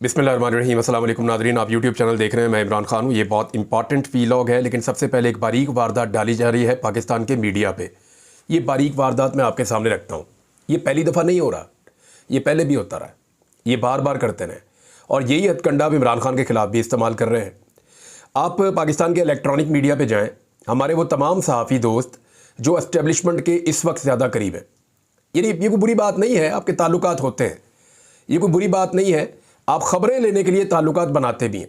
बिस्मिल्लाहिर्रहमानिर्रहीम। अस्सलाम वालेकुम नाज़रीन, आप यूट्यूब चैनल देख रहे हैं। मैं इमरान खान हूँ। ये बहुत इंपॉर्टेंट वीलॉग है, लेकिन सबसे पहले एक बारीक वारदात डाली जा रही है पाकिस्तान के मीडिया पे। ये बारीक वारदात मैं आपके सामने रखता हूँ। ये पहली दफ़ा नहीं हो रहा, ये पहले भी होता रहा, ये बार बार करते रहे और यही हथकंडा अब इमरान खान के ख़िलाफ़ भी इस्तेमाल कर रहे हैं। आप पाकिस्तान के इलेक्ट्रॉनिक मीडिया पर जाएँ, हमारे वो तमाम सहाफ़ी दोस्त जो एस्टेब्लिशमेंट के इस वक्त ज़्यादा करीब हैं, ये कोई बुरी बात नहीं है, आपके ताल्लुकात होते हैं, ये कोई बुरी बात नहीं है, आप ख़बरें लेने के लिए ताल्लुकात बनाते भी हैं,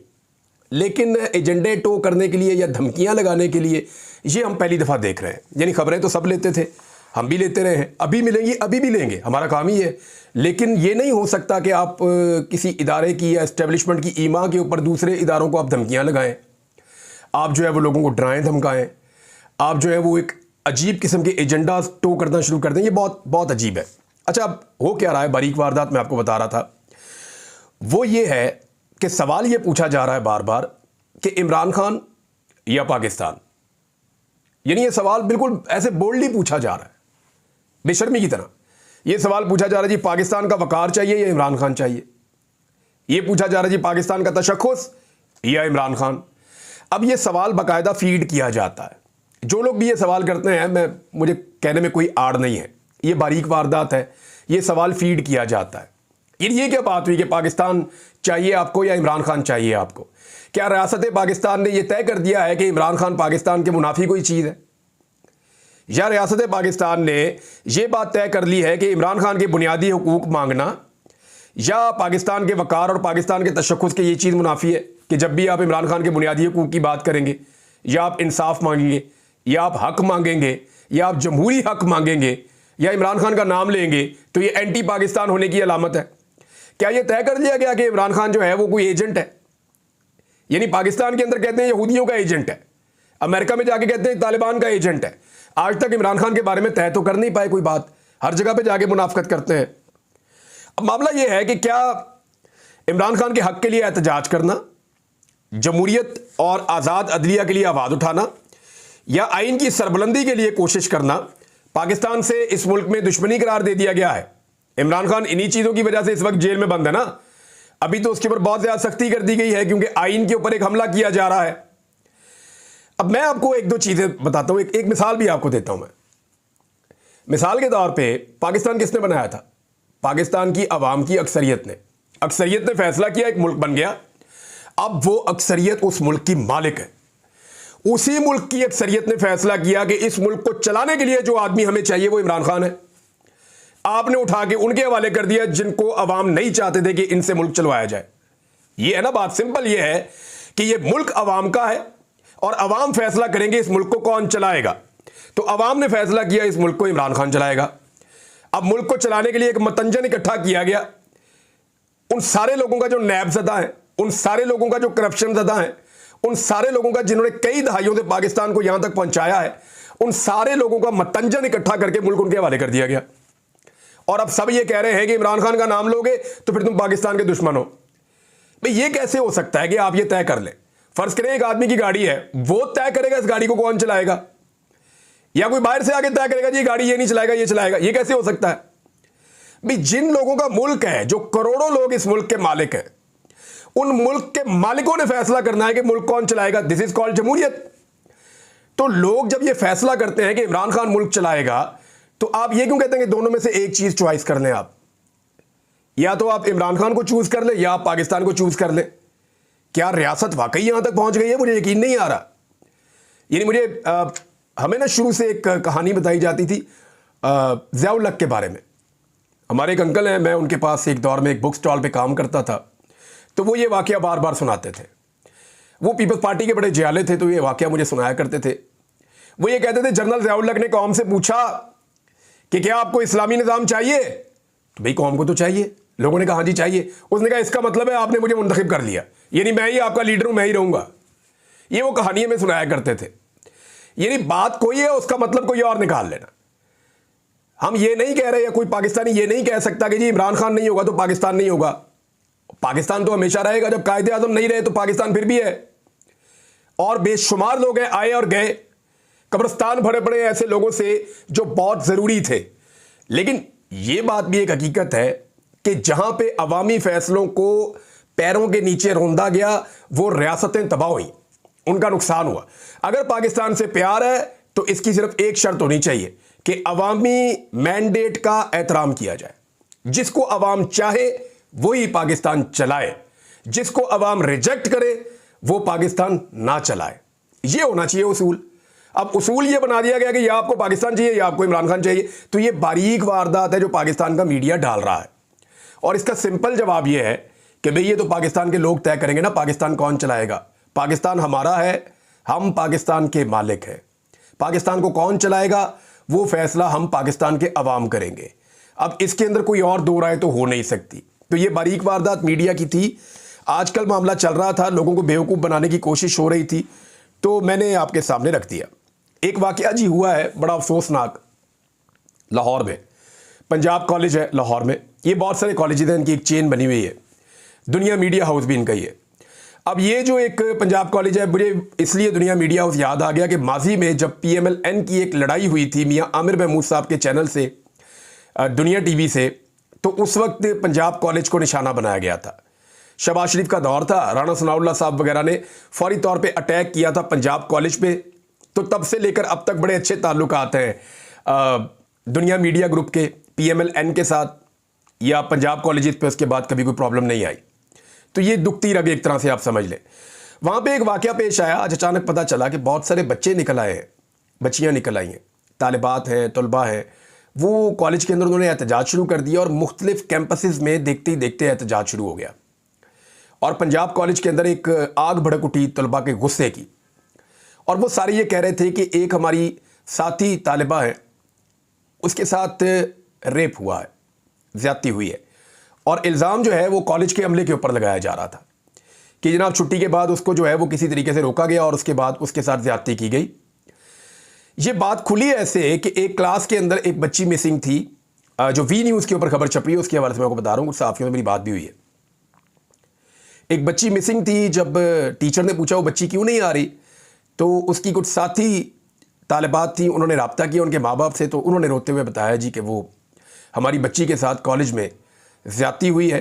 लेकिन एजेंडे टो करने के लिए या धमकियां लगाने के लिए ये हम पहली दफ़ा देख रहे हैं। यानी ख़बरें तो सब लेते थे, हम भी लेते रहे हैं, अभी मिलेंगी, अभी भी लेंगे, हमारा काम ही है। लेकिन ये नहीं हो सकता कि आप किसी इदारे की या इस्टेब्लिशमेंट की ईमा के ऊपर दूसरे इदारों को आप धमकियाँ लगाएँ, आप जो है वो लोगों को डराएँ धमकाएँ, आप जो है वो एक अजीब किस्म के एजेंडा टो करना शुरू कर दें। ये बहुत बहुत अजीब है। अच्छा, अब हो क्या रहा है, बारीक वारदात मैं आपको बता रहा था, वो ये है कि सवाल ये पूछा जा रहा है बार बार कि इमरान खान या पाकिस्तान। यानी ये सवाल बिल्कुल ऐसे बोल्डली पूछा जा रहा है, बेशर्मी की तरह। ये सवाल पूछा जा रहा है जी पाकिस्तान का वकार चाहिए या इमरान खान चाहिए। ये पूछा जा रहा है जी पाकिस्तान का तशख्खुस या इमरान खान। अब ये सवाल बाकायदा फीड किया जाता है। जो लोग भी ये सवाल करते हैं, मुझे कहने में कोई आड़ नहीं है, ये बारीक वारदात है, ये सवाल फीड किया जाता है। ये क्या बात हुई कि पाकिस्तान चाहिए आपको या इमरान खान चाहिए आपको? क्या रियासत पाकिस्तान ने यह तय कर दिया है कि इमरान खान पाकिस्तान के मुनाफी कोई चीज़ है, या रियासत पाकिस्तान ने यह बात तय कर ली है कि इमरान खान के बुनियादी हुकूक मांगना या पाकिस्तान के वकार और पाकिस्तान के तशख्खुस की ये चीज़ मुनाफी है कि जब भी आप इमरान खान के बुनियादी हुकूक की बात करेंगे, या आप इंसाफ मांगेंगे, या आप हक मांगेंगे, या आप जमहूरी हक मांगेंगे, या इमरान खान का नाम लेंगे, तो ये एंटी पाकिस्तान होने की अलामत है। क्या यह तय कर लिया गया कि इमरान खान जो है वो कोई एजेंट है? यानी पाकिस्तान के अंदर कहते हैं यहूदियों का एजेंट है, अमेरिका में जाके कहते हैं तालिबान का एजेंट है। आज तक इमरान खान के बारे में तय तो कर नहीं पाए कोई बात, हर जगह पे जाके मुनाफकत करते हैं। अब मामला यह है कि क्या इमरान खान के हक के लिए एहतजाज करना, जमहूरियत और आज़ाद अदलिया के लिए आवाज़ उठाना, या आइन की सरबुलंदी के लिए कोशिश करना, पाकिस्तान से इस मुल्क में दुश्मनी करार दे दिया गया है। इमरान खान इन्हीं चीज़ों की वजह से इस वक्त जेल में बंद है ना। अभी तो उसके ऊपर बहुत ज़्यादा सख्ती कर दी गई है क्योंकि आइन के ऊपर एक हमला किया जा रहा है। अब मैं आपको एक दो चीज़ें बताता हूँ, एक मिसाल भी आपको देता हूँ मैं। मिसाल के तौर पे पाकिस्तान किसने बनाया था? पाकिस्तान की आवाम की अक्सरियत ने फैसला किया, एक मुल्क बन गया। अब वो अक्सरियत उस मुल्क की मालिक है। उसी मुल्क की अक्सरियत ने फैसला किया कि इस मुल्क को चलाने के लिए जो आदमी हमें चाहिए वो इमरान खान है। आपने उठा के उनके हवाले कर दिया जिनको अवाम नहीं चाहते थे कि इनसे मुल्क चलवाया जाए। ये है ना बात, सिंपल ये है कि ये मुल्क अवाम का है और अवाम फैसला करेंगे इस मुल्क को कौन चलाएगा। तो अवाम ने फैसला किया इस मुल्क को इमरान खान चलाएगा। अब मुल्क को चलाने के लिए एक मतंजन इकट्ठा किया गया। उन सारे लोगों का जो नैबज़दा है, उन सारे लोगों का जो करप्शन ज़दा है, उन सारे लोगों का जिन्होंने कई दहाइयों से पाकिस्तान को यहां तक पहुंचाया है, उन सारे लोगों का मतंजन इकट्ठा करके मुल्क उनके हवाले कर दिया गया। और अब सब ये कह रहे हैं कि इमरान खान का नाम लोगे तो फिर तुम पाकिस्तान के दुश्मन हो। भाई ये कैसे हो सकता है कि आप ये तय कर लें? फर्ज करें एक आदमी की गाड़ी है, वो तय करेगा इस गाड़ी को कौन चलाएगा, या कोई बाहर से आके तय करेगा जी गाड़ी ये नहीं चलाएगा ये चलाएगा? ये कैसे हो सकता है? भाई जिन लोगों का मुल्क है, जो करोड़ों लोग इस मुल्क के मालिक हैं, उन मुल्क के मालिकों ने फैसला करना है कि मुल्क कौन चलाएगा। दिस इज कॉल्ड जमहूरियत। तो लोग जब ये फैसला करते हैं कि इमरान खान मुल्क चलाएगा, तो आप ये क्यों कहते हैं कि दोनों में से एक चीज चॉइस कर लें आप? या तो आप इमरान खान को चूज कर लें या आप पाकिस्तान को चूज कर लें। क्या रियासत वाकई यहां तक पहुंच गई है? मुझे यकीन नहीं आ रहा। यानी हमें ना शुरू से एक कहानी बताई जाती थी ज़िया-उल हक के बारे में। हमारे एक अंकल हैं, मैं उनके पास एक दौर में एक बुक स्टॉल पे काम करता था, तो वो ये वाकया बार बार सुनाते थे। वो पीपल्स पार्टी के बड़े जियाले थे, तो ये वाकया मुझे सुनाया करते थे। वो ये कहते थे जनरल ज़िया-उल हक ने कौम से पूछा कि क्या आपको इस्लामी निज़ाम चाहिए? तो भाई कौम को तो चाहिए। लोगों ने कहा हाँ जी चाहिए। उसने कहा इसका मतलब है आपने मुझे मुंतखब कर लिया, यानी मैं ही आपका लीडर हूं, मैं ही रहूंगा। ये वो कहानियां में सुनाया करते थे। यानी बात कोई है, उसका मतलब कोई और निकाल लेना। हम ये नहीं कह रहे, या कोई पाकिस्तानी ये नहीं कह सकता कि जी इमरान खान नहीं होगा तो पाकिस्तान नहीं होगा। पाकिस्तान तो हमेशा रहेगा। जब कायदे आज़म नहीं रहे तो पाकिस्तान फिर भी है। और बेशुमार लोग हैं आए और गए, कब्रिस्तान भरे पड़े ऐसे लोगों से जो बहुत ज़रूरी थे। लेकिन यह बात भी एक हकीकत है कि जहां पे अवामी फैसलों को पैरों के नीचे रौंदा गया, वो रियासतें तबाह हुई, उनका नुकसान हुआ। अगर पाकिस्तान से प्यार है तो इसकी सिर्फ एक शर्त होनी चाहिए कि अवामी मैंडेट का एहतराम किया जाए। जिसको अवाम चाहे वही पाकिस्तान चलाए, जिसको अवाम रिजेक्ट करे वो पाकिस्तान ना चलाए। ये होना चाहिए उसूल। अब उसूल ये बना दिया गया कि या आपको पाकिस्तान चाहिए या आपको इमरान खान चाहिए। तो ये बारीक वारदात है जो पाकिस्तान का मीडिया डाल रहा है, और इसका सिंपल जवाब ये है कि भाई ये तो पाकिस्तान के लोग तय करेंगे ना पाकिस्तान कौन चलाएगा। पाकिस्तान हमारा है, हम पाकिस्तान के मालिक हैं। पाकिस्तान को कौन चलाएगा वो फैसला हम पाकिस्तान के अवाम करेंगे। अब इसके अंदर कोई और दो राय तो हो नहीं सकती। तो ये बारीक वारदात मीडिया की थी। आजकल मामला चल रहा था, लोगों को बेवकूफ़ बनाने की कोशिश हो रही थी, तो मैंने आपके सामने रख दिया। एक वाकया जी हुआ है बड़ा अफसोसनाक, लाहौर में। पंजाब कॉलेज है लाहौर में। ये बहुत सारे कॉलेज हैं, इनकी एक चेन बनी हुई है, दुनिया मीडिया हाउस भी इनका ही है। अब ये जो एक पंजाब कॉलेज है, मुझे इसलिए दुनिया मीडिया हाउस याद आ गया कि माजी में जब PMLN की एक लड़ाई हुई थी मियाँ आमिर महमूद साहब के चैनल से, दुनिया TV से, तो उस वक्त पंजाब कॉलेज को निशाना बनाया गया था। शहबाज शरीफ का दौर था, राणा सनाउल्लाह साहब वगैरह ने फौरी तौर पे अटैक किया था पंजाब कॉलेज पे। तो तब से लेकर अब तक बड़े अच्छे ताल्लुकात हैं दुनिया मीडिया ग्रुप के PMLN के साथ, या पंजाब कॉलेज पे उसके बाद कभी कोई प्रॉब्लम नहीं आई। तो ये दुखती रग एक तरह से आप समझ लें। वहाँ पे एक वाकया पेश आया, आज अचानक पता चला कि बहुत सारे बच्चे निकल आए हैं, बच्चियाँ निकल आई हैं, तालिबात हैं, तलबा हैं। वो कॉलेज के अंदर उन्होंने एहतजाज शुरू कर दिया और मुख्तलिफ कैंपसेस में देखते ही देखते एहतजाज शुरू हो गया। और पंजाब कॉलेज के अंदर एक आग भड़क उठी तलबा के गुस्से की, और वो सारे ये कह रहे थे कि एक हमारी साथी तालिबा है, उसके साथ रेप हुआ है, ज़्यादती हुई है, और इल्ज़ाम जो है वो कॉलेज के अमले के ऊपर लगाया जा रहा था कि जनाब छुट्टी के बाद उसको जो है वो किसी तरीके से रोका गया और उसके बाद उसके साथ ज़्यादती की गई। ये बात खुली ऐसे कि एक क्लास के अंदर एक बच्ची मिसिंग थी, जो वी न्यूज़ के ऊपर खबर छप रही है उसके हवाले से मैं आपको बता रहा हूँ, कुछ साथियों में मेरी बात भी हुई है। एक बच्ची मिसिंग थी, जब टीचर ने पूछा वो बच्ची क्यों नहीं आ रही, तो उसकी कुछ साथी तालिबात थी, उन्होंने रब्ता किया उनके माँ बाप से, तो उन्होंने रोते हुए बताया जी कि वो हमारी बच्ची के साथ कॉलेज में ज़्यादती हुई है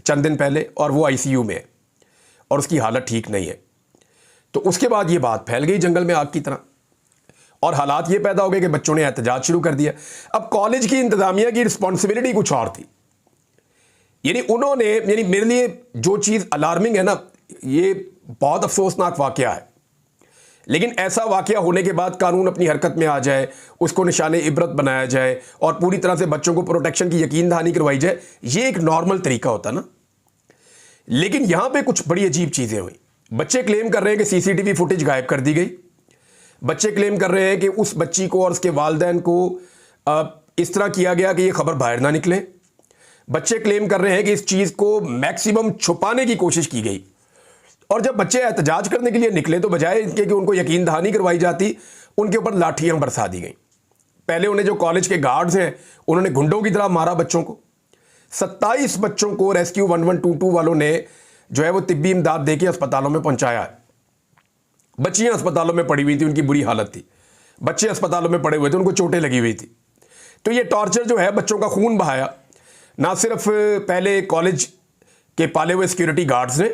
चंद दिन पहले, और वो ICU में है और उसकी हालत ठीक नहीं है। तो उसके बाद ये बात फैल गई जंगल में आग की तरह, और हालात ये पैदा हो गए कि बच्चों ने एहतजाज शुरू कर दिया। अब कॉलेज की इंतज़ामिया की रिस्पॉन्सिबिलिटी कुछ और थी, यानी मेरे लिए जो चीज़ अलार्मिंग है ना, ये बहुत अफसोसनाक वाकया है, लेकिन ऐसा वाकया होने के बाद कानून अपनी हरकत में आ जाए, उसको निशाने इबरत बनाया जाए और पूरी तरह से बच्चों को प्रोटेक्शन की यकीन दहानी करवाई जाए, ये एक नॉर्मल तरीका होता ना। लेकिन यहां पे कुछ बड़ी अजीब चीज़ें हुई। बच्चे क्लेम कर रहे हैं कि CCTV फुटेज गायब कर दी गई। बच्चे क्लेम कर रहे हैं कि उस बच्ची को और उसके वालिदैन को इस तरह किया गया कि ये खबर बाहर ना निकले। बच्चे क्लेम कर रहे हैं कि इस चीज़ को मैक्सिमम छुपाने की कोशिश की गई, और जब बच्चे एहतजाज करने के लिए निकले तो बजाय इनके कि उनको यकीन दहानी करवाई जाती, उनके ऊपर लाठियां बरसा दी गई। पहले उन्हें जो कॉलेज के गार्ड्स हैं उन्होंने गुंडों की तरह मारा बच्चों को। 27 बच्चों को रेस्क्यू 1122 वालों ने जो है वो तिब्बी इमदाद दे के अस्पतालों में पहुंचाया है। बच्चियां अस्पतालों में पड़ी हुई थी, उनकी बुरी हालत थी, बच्चे अस्पतालों में पड़े हुए थे, उनको चोटें लगी हुई थी। तो ये टॉर्चर जो है, बच्चों का खून बहाया, ना सिर्फ पहले कॉलेज के पाले हुए सिक्योरिटी गार्ड्स ने,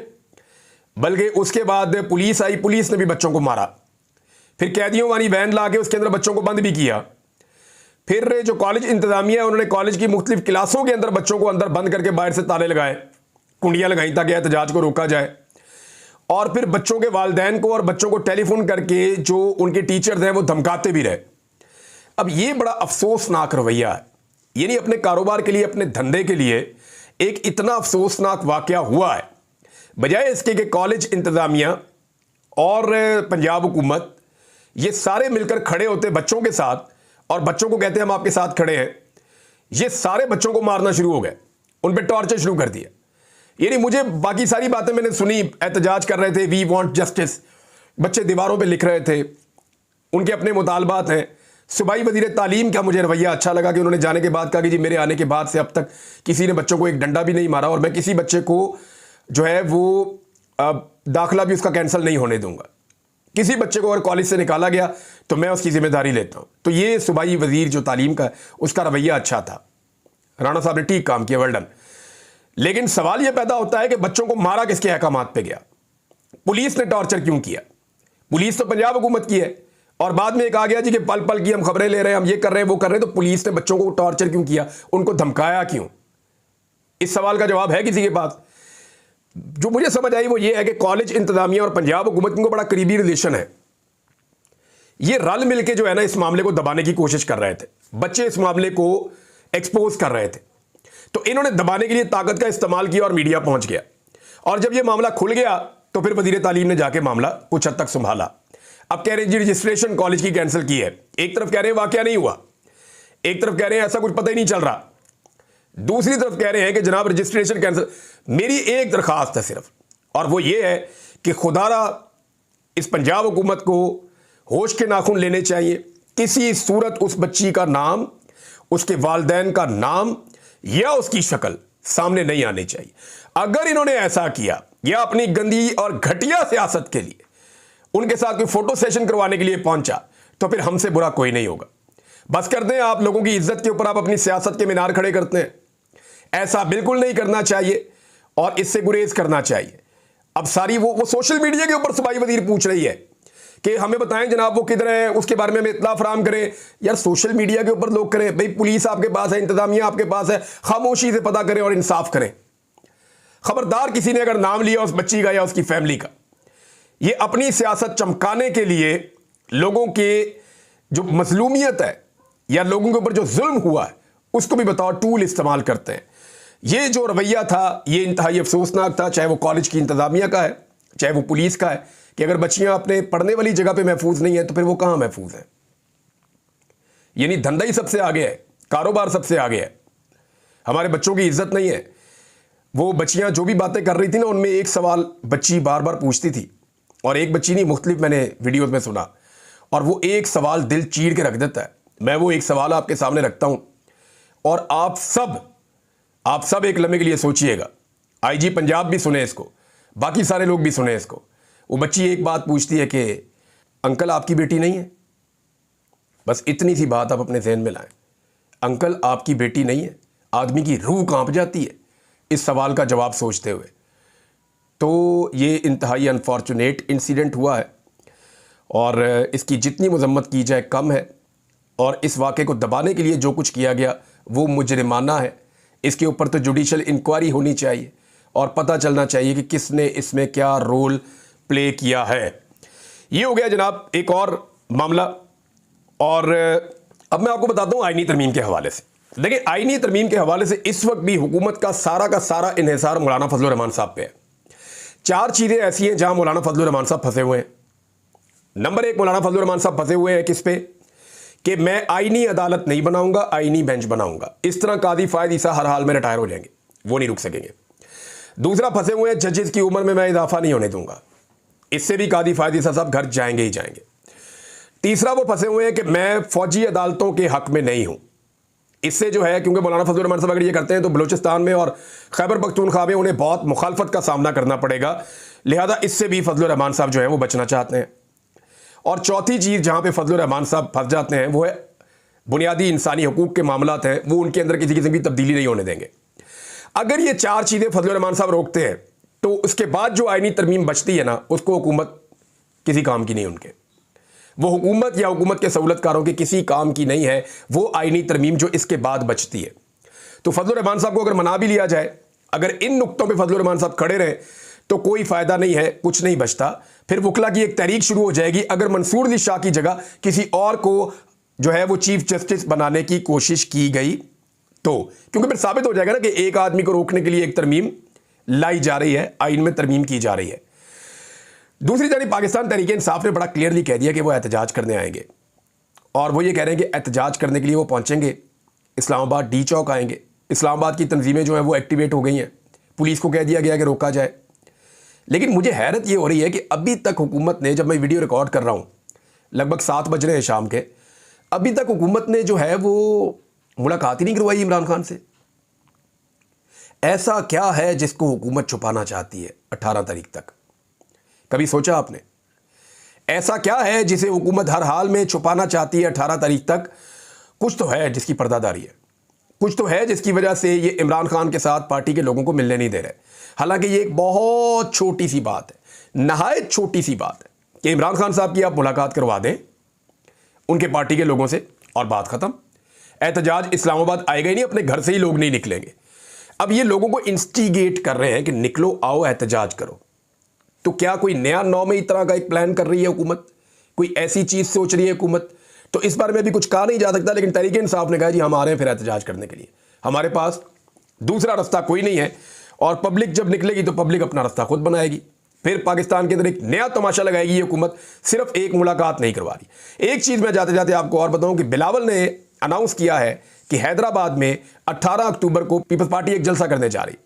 बल्कि उसके बाद पुलिस आई, पुलिस ने भी बच्चों को मारा। फिर कैदियों वाली वैन ला के उसके अंदर बच्चों को बंद भी किया। फिर जो कॉलेज इंतजामिया है उन्होंने कॉलेज की मुख्तलिफ क्लासों के अंदर बच्चों को अंदर बंद करके बाहर से ताले लगाए, कुंडियां लगाई ताकि एहतजाज को रोका जाए। और फिर बच्चों के वालिदैन को और बच्चों को टेलीफोन करके जो उनके टीचर्स हैं वो धमकाते भी रहे। अब ये बड़ा अफसोसनाक रवैया है, यानी अपने कारोबार के लिए, अपने धंधे के लिए एक इतना अफसोसनाक वाकया हुआ है, बजाय इसके कि कॉलेज इंतजामिया और पंजाब हुकूमत ये सारे मिलकर खड़े होते बच्चों के साथ और बच्चों को कहते हैं हम आपके साथ खड़े हैं, ये सारे बच्चों को मारना शुरू हो गए, उन पर टॉर्चर शुरू कर दिया। यानी मुझे बाकी सारी बातें मैंने सुनी, एहतजाज कर रहे थे, वी वांट जस्टिस, बच्चे दीवारों पे लिख रहे थे, उनके अपने मुतालबात हैं। सूबाई वज़ीर तालीम का मुझे रवैया अच्छा लगा कि उन्होंने जाने के बाद कहा कि जी मेरे आने के बाद से अब तक किसी ने बच्चों को एक डंडा भी नहीं मारा और मैं किसी बच्चे को जो है वो दाखिला भी उसका कैंसिल नहीं होने दूंगा। किसी बच्चे को अगर कॉलेज से निकाला गया तो मैं उसकी जिम्मेदारी लेता हूं। तो ये सूबाई वज़ीर जो तालीम का, उसका रवैया अच्छा था। राणा साहब ने ठीक काम किया, वेल डन। लेकिन सवाल यह पैदा होता है कि बच्चों को मारा किसके अहकामात पे गया, पुलिस ने टॉर्चर क्यों किया? पुलिस तो पंजाब हुकूमत की है और बाद में एक आ गया जी कि पल पल की हम खबरें ले रहे हैं, हम ये कर रहे हैं, वो कर रहे हैं। तो पुलिस ने बच्चों को टॉर्चर क्यों किया, उनको धमकाया क्यों? इस सवाल का जवाब है किसी के पास? जो मुझे समझ आई वो ये है कि कॉलेज इंतजामिया और पंजाब हुकूमत को बड़ा करीबी रिलेशन है। ये रल मिलके जो है ना इस मामले को दबाने की कोशिश कर रहे थे, बच्चे इस मामले को एक्सपोज कर रहे थे, तो इन्होंने दबाने के लिए ताकत का इस्तेमाल किया और मीडिया पहुंच गया। और जब ये मामला खुल गया तो फिर वजीर तालीम ने जाके मामला कुछ हद तक संभाला। अब कह रहे हैं जी रजिस्ट्रेशन कॉलेज की कैंसिल की है। एक तरफ कह रहे हैं वाकया नहीं हुआ, एक तरफ कह रहे हैं ऐसा कुछ पता ही नहीं चल रहा, दूसरी तरफ कह रहे हैं कि जनाब रजिस्ट्रेशन कैंसिल। मेरी एक दरखास्त है सिर्फ, और वो ये है कि खुदारा इस पंजाब हुकूमत को होश के नाखून लेने चाहिए। किसी सूरत उस बच्ची का नाम, उसके वालिदैन का नाम या उसकी शक्ल सामने नहीं आनी चाहिए। अगर इन्होंने ऐसा किया या अपनी गंदी और घटिया सियासत के लिए उनके साथ कोई फोटो सेशन करवाने के लिए पहुंचा तो फिर हमसे बुरा कोई नहीं होगा। बस कर दें, आप लोगों की इज्जत के ऊपर आप अपनी सियासत के मीनार खड़े करते हैं। ऐसा बिल्कुल नहीं करना चाहिए और इससे गुरेज करना चाहिए। अब सारी वो सोशल मीडिया के ऊपर सूबाई वजीर पूछ रही है कि हमें बताएं जनाब वो किधर है, उसके बारे में हमें इत्तला फराम करें। यार सोशल मीडिया के ऊपर लोग करें, भाई पुलिस आपके पास है, इंतजामिया आपके पास है, खामोशी से पता करें और इंसाफ करें। खबरदार किसी ने अगर नाम लिया उस बच्ची का या उसकी फैमिली का, ये अपनी सियासत चमकाने के लिए लोगों के जो मजलूमियत है या लोगों के ऊपर जो जुल्म हुआ है उसको भी बताओ टूल इस्तेमाल करते हैं। ये जो रवैया था ये इंतहाई अफसोसनाक था, चाहे वो कॉलेज की इंतजामिया का है चाहे वो पुलिस का है, कि अगर बच्चियां अपने पढ़ने वाली जगह पे महफूज नहीं है तो फिर वो कहां महफूज है। यानी धंधा ही सबसे आगे है, कारोबार सबसे आगे है, हमारे बच्चों की इज्जत नहीं है। वो बच्चियां जो भी बातें कर रही थी ना, उनमें एक सवाल बच्ची बार बार पूछती थी, और एक बच्ची नहीं मुख्तलिफ मैंने वीडियोज में सुना, और वो एक सवाल दिल चीर के रख देता है। मैं वो एक सवाल आपके सामने रखता हूं और आप सब एक लम्हे के लिए सोचिएगा। आईजी पंजाब भी सुने इसको, बाकी सारे लोग भी सुने इसको। वो बच्ची एक बात पूछती है कि अंकल आपकी बेटी नहीं है? बस इतनी सी बात आप अपने ज़हन में लाएं, अंकल आपकी बेटी नहीं है। आदमी की रूह कांप जाती है इस सवाल का जवाब सोचते हुए। तो ये इंतहाई अनफॉर्चुनेट इंसिडेंट हुआ है और इसकी जितनी मजम्मत की जाए कम है, और इस वाक़े को दबाने के लिए जो कुछ किया गया वो मुजरिमाना है। इसके ऊपर तो जुडिशल इंक्वायरी होनी चाहिए और पता चलना चाहिए कि किसने इसमें क्या रोल प्ले किया है। ये हो गया जनाब एक और मामला। और अब मैं आपको बताता हूँ आईनी तरमीम के हवाले से। देखिए आईनी तरमीम के हवाले से इस वक्त भी हुकूमत का सारा इन्हिसार मौलाना फजल रहमान साहब पे है। 4 चीज़ें ऐसी हैं जहां मौलाना फजल रहमान साहब फंसे हुए हैं। नंबर 1, मौलाना फजल रहमान साहब फंसे हुए हैं किस पे, कि मैं आईनी अदालत नहीं बनाऊंगा, आईनी बेंच बनाऊंगा। इस तरह कादी फायद ईसा हर हाल में रिटायर हो जाएंगे, वो नहीं रुक सकेंगे। दूसरा, फंसे हुए हैं जजेस की उम्र में मैं इजाफा नहीं होने दूंगा, इससे भी कादी फायद ईसा साहब घर जाएंगे ही जाएंगे। तीसरा, वो फंसे हुए हैं कि मैं फौजी अदालतों के हक में नहीं हूं, इससे जो है क्योंकि मौलाना फजल रहमान साहब अगर ये करते हैं तो बलूचिस्तान में और खैबर पख्तूनख्वा में उन्हें बहुत मुखालफत का सामना करना पड़ेगा, लिहाजा इससे भी फजल रहमान साहब जो है वो बचना चाहते हैं। और चौथी चीज़ जहां पे फजल रहमान साहब फंस जाते हैं वो है बुनियादी इंसानी हकूक़ के मामलात हैं, वो उनके अंदर किसी किस्म की तब्दीली नहीं होने देंगे। अगर ये 4 चीज़ें फजल रहमान साहब रोकते हैं तो उसके बाद जो आईनी तरमीम बचती है ना, उसको हुकूमत किसी काम की नहीं, उनके वो हुकूमत या हुकूमत के सहूलतकारों के किसी काम की नहीं है वो आईनी तरमीम जो इसके बाद बचती है। तो फजल रहमान साहब को अगर मना भी लिया जाए, अगर इन नुक्तों पे फजल रहमान साहब खड़े रहें तो कोई फ़ायदा नहीं है, कुछ नहीं बचता। फिर वकला की एक तहरीक शुरू हो जाएगी अगर मंसूर अली शाह की जगह किसी और को जो है वो चीफ जस्टिस बनाने की कोशिश की गई तो, क्योंकि फिर साबित हो जाएगा ना कि एक आदमी को रोकने के लिए एक तरमीम लाई जा रही है, आइन में तरमीम की जा रही है। दूसरी जानिब पाकिस्तान तहरीक इंसाफ ने बड़ा क्लियरली कह दिया कि वो एहतजाज करने आएंगे, और वो ये कह रहे हैं कि एहतजाज करने के लिए वो पहुंचेंगे इस्लामाबाद, डी चौक आएंगे। इस्लामाबाद की तंजीमें जो हैं वो एक्टिवेट हो गई हैं, पुलिस को कह दिया गया कि रोका जाए। लेकिन मुझे हैरत ये हो रही है कि अभी तक हुकूमत ने, जब मैं वीडियो रिकॉर्ड कर रहा हूँ लगभग 7 बज रहे हैं शाम के, अभी तक हुकूमत ने जो है वो मुलाकात ही नहीं करवाई इमरान खान से। ऐसा क्या है जिसको हुकूमत छुपाना चाहती है 18 तारीख तक? कभी सोचा आपने? ऐसा क्या है जिसे हुकूमत हर हाल में छुपाना चाहती है 18 तारीख तक? कुछ तो है जिसकी पर्दादारी है, कुछ तो है जिसकी वजह से ये इमरान खान के साथ पार्टी के लोगों को मिलने नहीं दे रहे। हालांकि ये एक बहुत छोटी सी बात है, नहायत छोटी सी बात है कि इमरान खान साहब की आप मुलाकात करवा दें उनके पार्टी के लोगों से और बात खत्म। एहतजाज इस्लामाबाद आएगा ही नहीं, अपने घर से ही लोग नहीं निकलेंगे। अब ये लोगों को इंस्टिगेट कर रहे हैं कि निकलो, आओ, एहतजाज करो। तो क्या कोई नया 9 मई तरह का एक प्लान कर रही है हुकूमत? कोई ऐसी चीज सोच रही है हुकूमत? तो इस बारे में अभी कुछ कहा नहीं जा सकता, लेकिन तहरीक इंसाफ ने कहा जी हम आ रहे हैं फिर एहतजाज करने के लिए, हमारे पास दूसरा रास्ता कोई नहीं है। और पब्लिक जब निकलेगी तो पब्लिक अपना रास्ता खुद बनाएगी। फिर पाकिस्तान के अंदर एक नया तमाशा लगाएगी ये हुकूमत। सिर्फ एक मुलाकात नहीं करवा रही। एक चीज मैं जाते जाते आपको और बताऊं कि बिलावल ने अनाउंस किया है कि हैदराबाद में 18 अक्टूबर को पीपल्स पार्टी एक जलसा करने जा रही।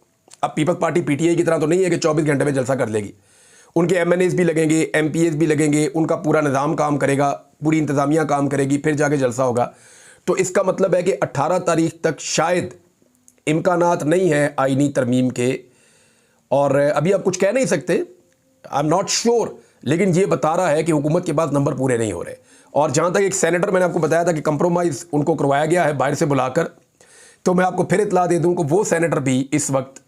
अब पीपल्स पार्टी पीटीआई की तरह तो नहीं है कि 24 घंटे में जलसा कर लेगी। उनके एमएनएस भी लगेंगे, एमपीएस भी लगेंगे, उनका पूरा निज़ाम काम करेगा, पूरी इंतज़ामिया काम करेगी, फिर जाके जलसा होगा। तो इसका मतलब है कि 18 तारीख तक शायद इम्कानात नहीं है आईनी तरमीम के। और अभी आप कुछ कह नहीं सकते, आई एम नॉट श्योर, लेकिन ये बता रहा है कि हुकूमत के पास नंबर पूरे नहीं हो रहे। और जहाँ तक एक सेनेटर, मैंने आपको बताया था कि कंप्रोमाइज़ उनको करवाया गया है बाहर से बुलाकर, तो मैं आपको फिर इतला दे दूँ कि वो सेनेटर भी इस वक्त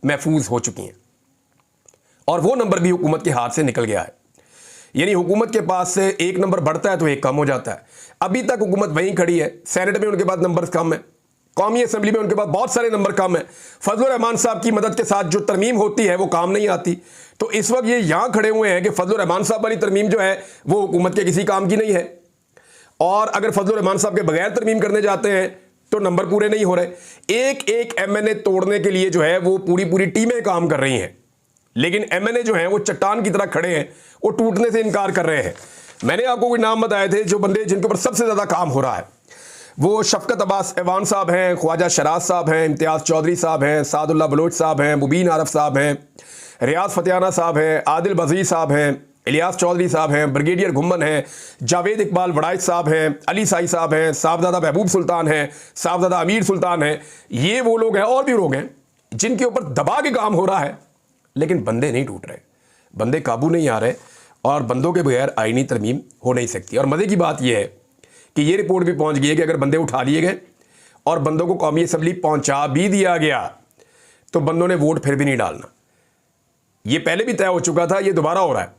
महफूज हो चुकी हैं और वो नंबर भी हुकूमत के हाथ से निकल गया है। यानी हुकूमत के पास से एक नंबर बढ़ता है तो एक कम हो जाता है। अभी तक हुकूमत वहीं खड़ी है, सेनेट में उनके पास नंबर कम है, कौमी असम्बली में उनके पास बहुत सारे नंबर कम है। फजलुर रहमान साहब की मदद के साथ जो तरमीम होती है वो काम नहीं आती। तो इस वक्त ये यहां खड़े हुए हैं कि फजलुर रहमान साहब वाली तरमीम जो है वो हुकूमत के किसी काम की नहीं है। और अगर फजलुर रहमान साहब के बगैर तरमीम करने जाते हैं तो नंबर पूरे नहीं हो रहे। एक एक एमएनए तोड़ने के लिए जो है वो पूरी पूरी टीमें काम कर रही हैं, लेकिन एमएनए जो हैं वो चट्टान की तरह खड़े हैं, वो टूटने से इनकार कर रहे हैं। मैंने आपको कोई नाम बताए थे जो बंदे जिनके ऊपर सबसे ज़्यादा काम हो रहा है, वो शफकत अब्बास ऐवान साहब हैं, ख्वाजा शराज साहब हैं, इम्तियाज़ चौधरी साहब हैं, सादुल्लाह बलोच साहब हैं, मुबीन आरफ साहब हैं, रियाज फतेहाना साहब हैं, आदिल बज़ीर साहब हैं, इलियास चौधरी साहब हैं, ब्रिगेडियर घुम्मन हैं, जावेद इकबाल वड़ाइच साहब हैं, अली साई साहब हैं, साहबजादा महबूब सुल्तान हैं, साहबजादा अमीर सुल्तान हैं। ये वो लोग हैं और भी लोग हैं जिनके ऊपर दबा के काम हो रहा है, लेकिन बंदे नहीं टूट रहे, बंदे काबू नहीं आ रहे और बंदों के बगैर आईनी तरमीम हो नहीं सकती। और मज़े की बात यह है कि ये रिपोर्ट भी पहुंच गई है कि अगर बंदे उठा लिए गए और बंदों को कौमी असम्बली पहुंचा भी दिया गया तो बंदों ने वोट फिर भी नहीं डालना। ये पहले भी तय हो चुका था, ये दोबारा हो रहा है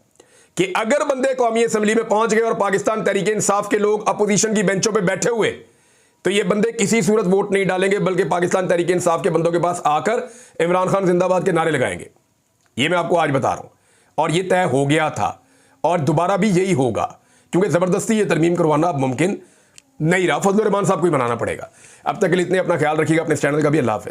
कि अगर बंदे कौमी असम्बली में पहुंच गए और पाकिस्तान तहरीक इंसाफ के लोग अपोजिशन की बेंचों पर बैठे हुए तो ये बंदे किसी सूरत वोट नहीं डालेंगे, बल्कि पाकिस्तान तहरीक इंसाफ के बंदों के पास आकर इमरान खान जिंदाबाद के नारे लगाएंगे। ये मैं आपको आज बता रहा हूं और ये तय हो गया था और दोबारा भी यही होगा, क्योंकि ज़बरदस्ती ये तरमीम करवाना अब मुमकिन नहीं रहा। फजलुर रहमान साहब को ही बनाना पड़ेगा। अब तक के लिए इतने, अपना ख्याल रखिएगा, अपने चैनल का भी। अल्लाह हाफ़िज़।